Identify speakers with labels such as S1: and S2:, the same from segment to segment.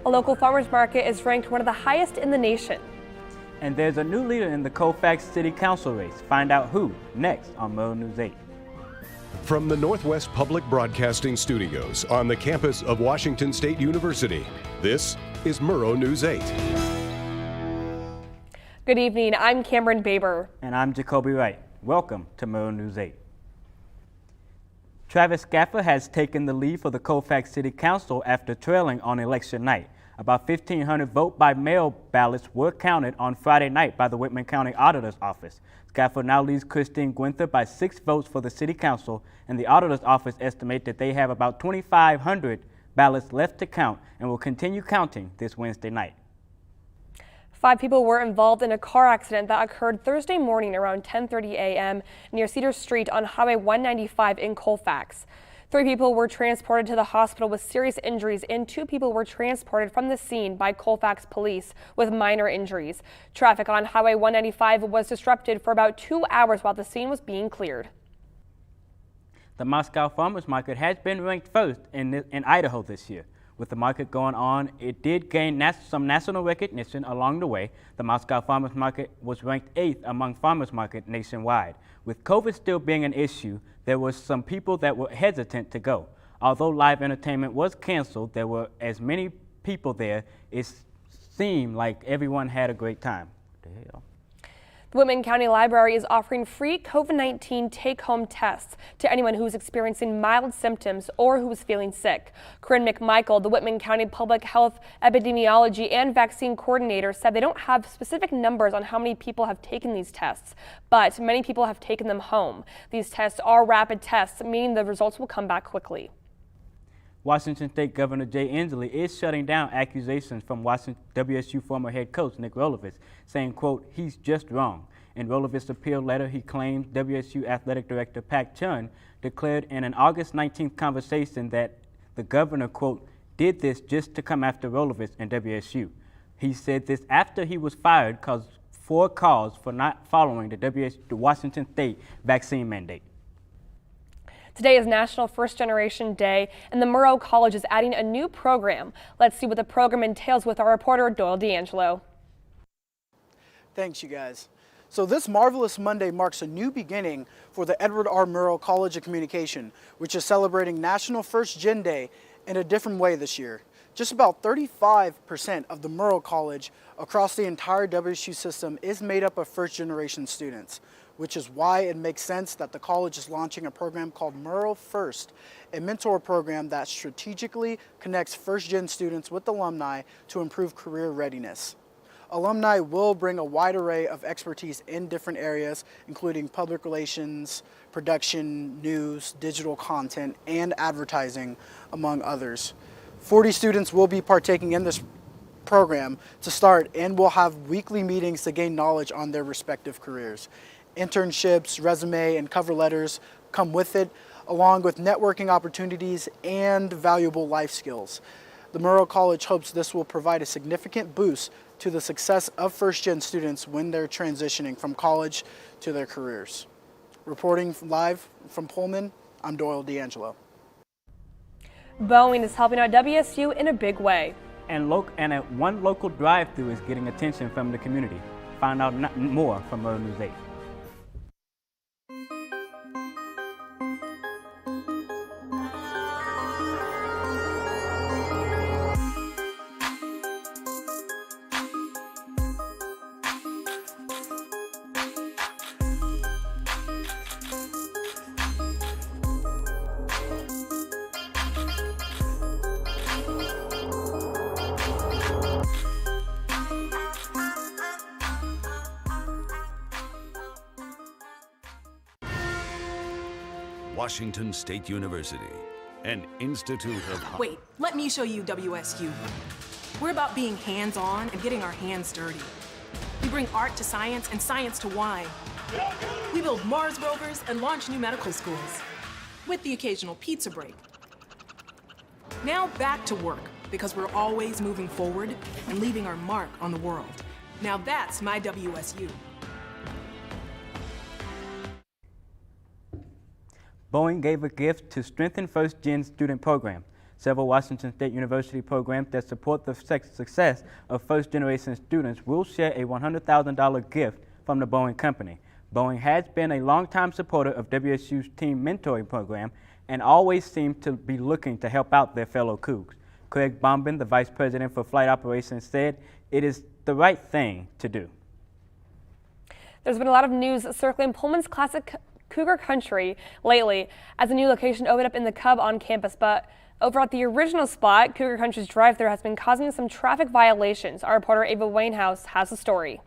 S1: A local farmers market is ranked one of the highest in the nation.
S2: And there's a new leader in the Colfax City Council race. Find out who next on Murrow News 8.
S3: From the Northwest Public Broadcasting Studios on the campus of Washington State University, this is Murrow News 8.
S1: Good evening, I'm Cameron Baber.
S2: And I'm Jacoby Wright. Welcome to Murrow News 8. Travis Scaffer has taken the lead for the Colfax City Council after trailing on election night. About 1,500 vote-by-mail ballots were counted on Friday night by the Whitman County Auditor's Office. Scaffer now leads Christine Gwinther by 6 votes for the City Council, and the Auditor's Office estimates that they have about 2,500 ballots left to count and will continue counting this Wednesday night.
S1: 5 people were involved in a car accident that occurred Thursday morning around 10:30 a.m. near Cedar Street on Highway 195 in Colfax. 3 people were transported to the hospital with serious injuries, and 2 people were transported from the scene by Colfax police with minor injuries. Traffic on Highway 195 was disrupted for about 2 hours while the scene was being cleared.
S2: The Moscow Farmers Market has been ranked first in Idaho this year. With the market going on, it did gain some national recognition along the way. The Moscow Farmers Market was ranked 8th among farmers markets nationwide. With COVID still being an issue, there were some people that were hesitant to go. Although live entertainment was canceled, there were as many people there, it seemed like everyone had a great time. What the hell?
S1: The Whitman County Library is offering free COVID-19 take-home tests to anyone who is experiencing mild symptoms or who is feeling sick. Corinne McMichael, the Whitman County Public Health Epidemiology and Vaccine Coordinator, said they don't have specific numbers on how many people have taken these tests, but many people have taken them home. These tests are rapid tests, meaning the results will come back quickly.
S2: Washington State Governor Jay Inslee is shutting down accusations from WSU former head coach Nick Rolovich, saying, quote, he's just wrong. In Rolovich's appeal letter, he claims WSU Athletic Director Pat Chun declared in an August 19th conversation that the governor, quote, did this just to come after Rolovich and WSU. He said this after he was fired for cause for not following the Washington State vaccine mandate.
S1: Today is National First Generation Day, and the Murrow College is adding a new program. Let's see what the program entails with our reporter, Doyle D'Angelo.
S4: Thanks, you guys. So this marvelous Monday marks a new beginning for the Edward R. Murrow College of Communication, which is celebrating National First Gen Day in a different way this year. Just about 35% of the Murrow College across the entire WSU system is made up of first-generation students, which is why it makes sense that the college is launching a program called Murrow First, a mentor program that strategically connects first-gen students with alumni to improve career readiness. Alumni will bring a wide array of expertise in different areas, including public relations, production, news, digital content, and advertising, among others. 40 students will be partaking in this program to start and will have weekly meetings to gain knowledge on their respective careers. Internships, resume, and cover letters come with it, along with networking opportunities and valuable life skills. The Murrow College hopes this will provide a significant boost to the success of first-gen students when they're transitioning from college to their careers. Reporting live from Pullman, I'm Doyle D'Angelo.
S1: Boeing is helping out WSU in a big way.
S2: And one local drive-thru is getting attention from the community. Find out more from Murrow News 8.
S5: Washington State University, an institute of...
S6: Wait, let me show you WSU. We're about being hands-on and getting our hands dirty. We bring art to science and science to wine. We build Mars rovers and launch new medical schools, with the occasional pizza break. Now back to work, because we're always moving forward and leaving our mark on the world. Now that's my WSU.
S2: Boeing gave a gift to strengthen first-gen student program. Several Washington State University programs that support the success of first-generation students will share a $100,000 gift from the Boeing Company. Boeing has been a longtime supporter of WSU's team mentoring program and always seems to be looking to help out their fellow Cougs. Craig Bombin, the Vice President for Flight Operations, said it is the right thing to do.
S1: There's been a lot of news circling Pullman's classic Cougar Country lately as a new location opened up in the Cub on campus, but over at the original spot, Cougar Country's drive-thru has been causing some traffic violations. Our reporter Ava Wainhouse has the story.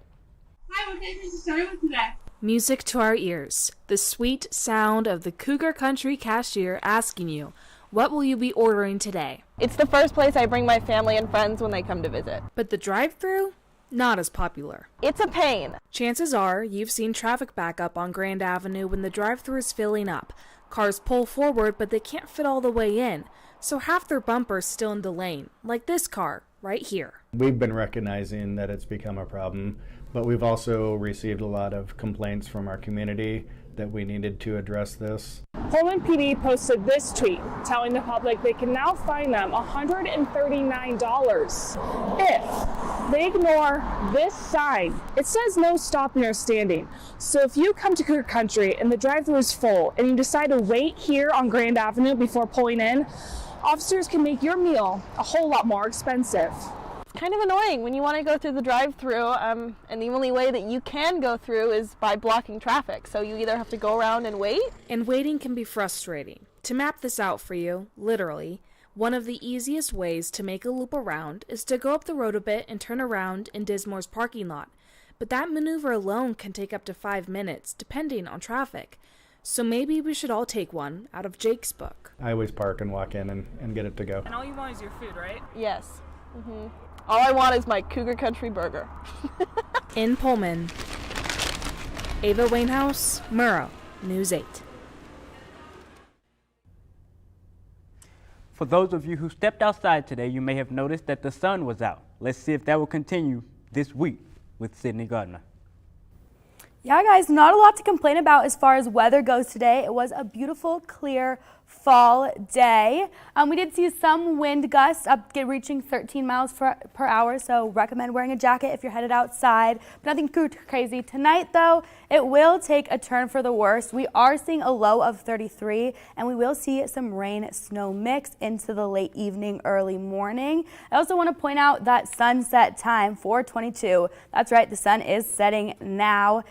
S7: Hi, what can I start with today?
S8: Music to our ears, the sweet sound of the Cougar Country cashier asking you, what will you be ordering today?
S9: It's the first place I bring my family and friends when they come to visit.
S8: But the drive-thru? Not as popular.
S9: It's a pain.
S8: Chances are you've seen traffic back up on Grand Avenue when the drive-thru is filling up. Cars pull forward, but they can't fit all the way in, so half their bumpers still in the lane, like this car right here.
S10: We've been recognizing that it's become a problem, but we've also received a lot of complaints from our community that we needed to address this.
S7: Pullman PD posted this tweet telling the public they can now fine them $139 if they ignore this sign. It says no stopping or standing. So if you come to Cougar Country and the drive-thru is full and you decide to wait here on Grand Avenue before pulling in, officers can make your meal a whole lot more expensive.
S9: It's kind of annoying when you want to go through the drive-thru, and the only way that you can go through is by blocking traffic. So you either have to go around and wait.
S8: And waiting can be frustrating. To map this out for you, literally, one of the easiest ways to make a loop around is to go up the road a bit and turn around in Dismore's parking lot. But that maneuver alone can take up to 5 minutes, depending on traffic. So maybe we should all take one out of Jake's book.
S10: I always park and walk in and get it to go.
S7: And all you want is your food, right?
S9: Yes. All I want is my Cougar Country burger.
S8: In Pullman, Ava Wainhouse, Murrow, News 8.
S2: For those of you who stepped outside today, you may have noticed that the sun was out. Let's see if that will continue this week with Sydney Gardner.
S11: Yeah, guys, not a lot to complain about as far as weather goes today. It was a beautiful, clear fall day. We did see some wind gusts reaching 13 miles per hour, so recommend wearing a jacket if you're headed outside. But nothing too crazy. Tonight, though, it will take a turn for the worse. We are seeing a low of 33, and we will see some rain-snow mix into the late evening, early morning. I also want to point out that sunset time, 4:22. That's right, the sun is setting now.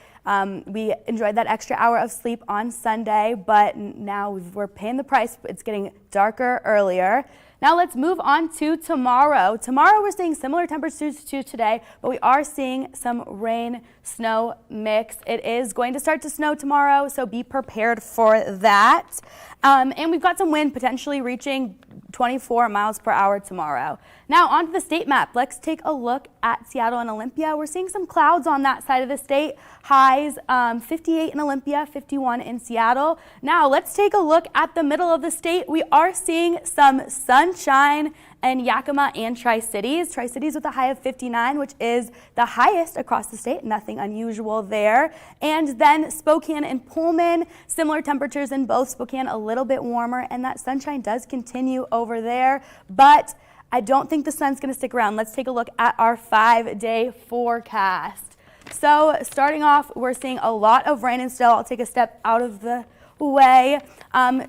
S11: We enjoyed that extra hour of sleep on Sunday, but now we're paying the price. It's getting darker earlier. Now let's move on to tomorrow. Tomorrow we're seeing similar temperatures to today, but we are seeing some rain-snow mix. It is going to start to snow tomorrow, so be prepared for that. And we've got some wind potentially reaching 24 miles per hour tomorrow. Now onto the state map. Let's take a look at Seattle and Olympia. We're seeing some clouds on that side of the state. Highs 58 in Olympia, 51 in Seattle. Now let's take a look at the middle of the state. We are seeing some sunshine in Yakima and Tri-Cities. Tri-Cities with a high of 59, which is the highest across the state. Nothing unusual there. And then Spokane and Pullman, similar temperatures in both. Spokane a little bit warmer, and that sunshine does continue over there. But I don't think the sun's going to stick around. Let's take a look at our 5-day forecast. So starting off, we're seeing a lot of rain and still. I'll take a step out of the way.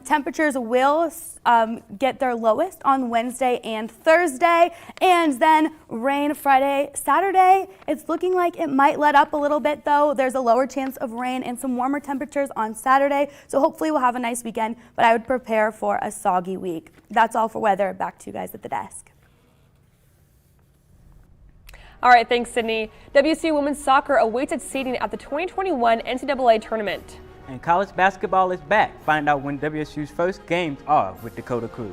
S11: Temperatures will get their lowest on Wednesday and Thursday, and then rain Friday, Saturday. It's looking like it might let up a little bit though. There's a lower chance of rain and some warmer temperatures on Saturday, so hopefully we'll have a nice weekend, but I would prepare for a soggy week. That's all for weather. Back to you guys at the desk.
S1: All right, thanks, Sydney. WSU women's soccer awaits its seeding at the 2021 NCAA tournament.
S2: And college basketball is back. Find out when WSU's first games are with Dakota Cruz.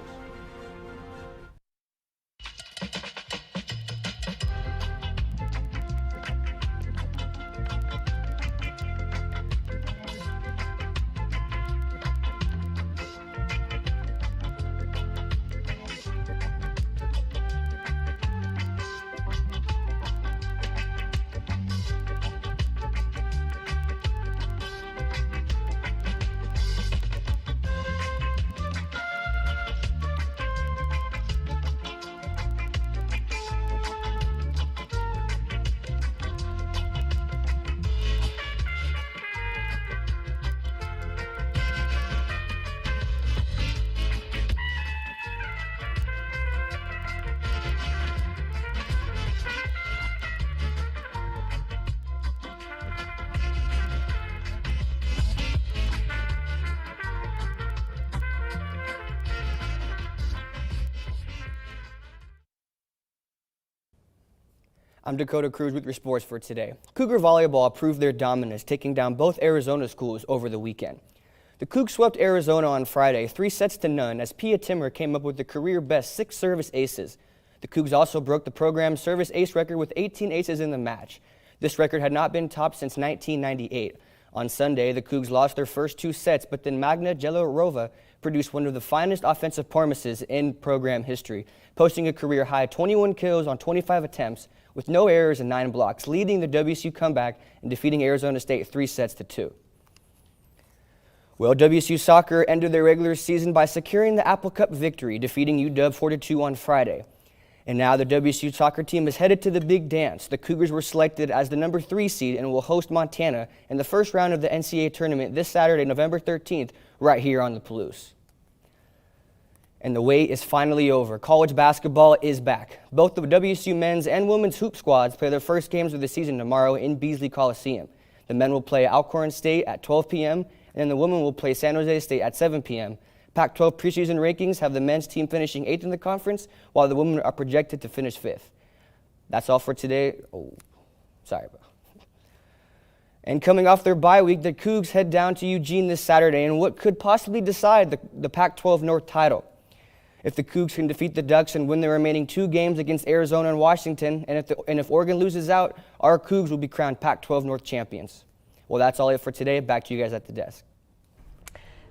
S12: I'm Dakota Cruz with your sports for today. Cougar volleyball proved their dominance, taking down both Arizona schools over the weekend. The Cougs swept Arizona on Friday, 3-0, as Pia Timmer came up with the career-best 6 service aces. The Cougs also broke the program's service ace record with 18 aces in the match. This record had not been topped since 1998. On Sunday, the Cougs lost their first 2 sets, but then Magna Jelorova produced one of the finest offensive performances in program history, posting a career-high 21 kills on 25 attempts with no errors and 9 blocks, leading the WSU comeback and defeating Arizona State 3-2. Well, WSU soccer ended their regular season by securing the Apple Cup victory, defeating UW 4-2 on Friday. And now the WSU soccer team is headed to the big dance. The Cougars were selected as the number 3 seed and will host Montana in the first round of the NCAA tournament this Saturday, November 13th, right here on the Palouse. And the wait is finally over. College basketball is back. Both the WSU men's and women's hoop squads play their first games of the season tomorrow in Beasley Coliseum. The men will play Alcorn State at 12 p.m., and the women will play San Jose State at 7 p.m. Pac-12 preseason rankings have the men's team finishing 8th in the conference, while the women are projected to finish 5th. That's all for today. Sorry, bro. And coming off their bye week, the Cougs head down to Eugene this Saturday in what could possibly decide the Pac-12 North title. If the Cougs can defeat the Ducks and win the remaining 2 games against Arizona and Washington, and if Oregon loses out, our Cougs will be crowned Pac-12 North champions. Well, that's all it for today. Back to you guys at the desk.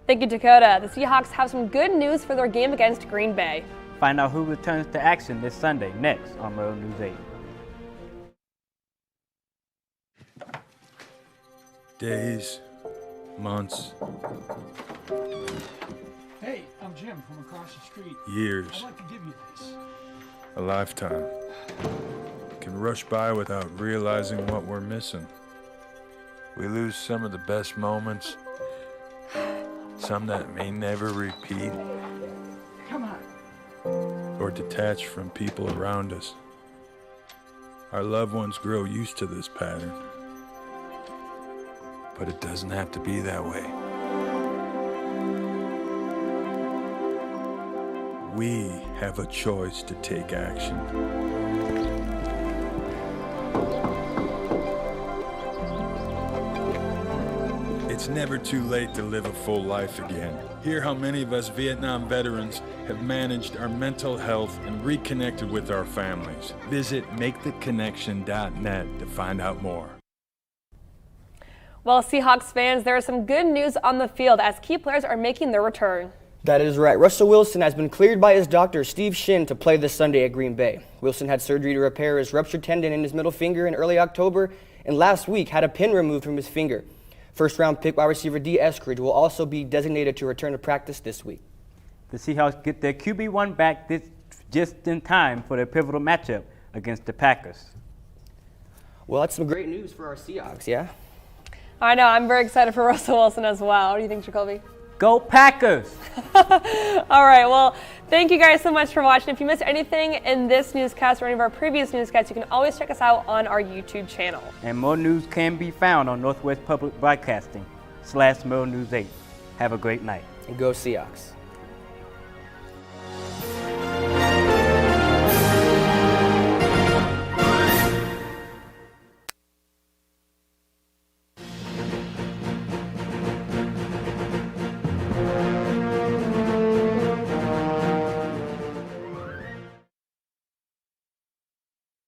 S1: Thank you, Dakota. The Seahawks have some good news for their game against Green Bay.
S2: Find out who returns to action this Sunday next on Murrow News 8.
S13: Days, months,
S14: hey, I'm Jim from across the street.
S13: years,
S14: I'd like to give you this.
S13: a lifetime can rush by without realizing what we're missing. We lose some of the best moments, some that may never repeat,
S14: Come on.
S13: or detach from people around us. Our loved ones grow used to this pattern, but it doesn't have to be that way. We have a choice to take action. It's never too late to live a full life again. Hear how many of us Vietnam veterans have managed our mental health and reconnected with our families. Visit maketheconnection.net to find out more.
S1: Well, Seahawks fans, there is some good news on the field as key players are making their return.
S12: That is right. Russell Wilson has been cleared by his doctor, Steve Shin, to play this Sunday at Green Bay. Wilson had surgery to repair his ruptured tendon in his middle finger in early October, and last week had a pin removed from his finger. First-round pick wide receiver D. Eskridge will also be designated to return to practice this week.
S2: The Seahawks get their QB1 back just in time for their pivotal matchup against the Packers.
S12: Well, that's some great news for our Seahawks, yeah?
S1: I know. I'm very excited for Russell Wilson as well. What do you think, Jacoby?
S2: Go Packers!
S1: All right, well, thank you guys so much for watching. If you missed anything in this newscast or any of our previous newscasts, you can always check us out on our YouTube channel.
S2: And more news can be found on Northwest Public Broadcasting /Murrow News 8. Have a great night.
S12: And go Seahawks.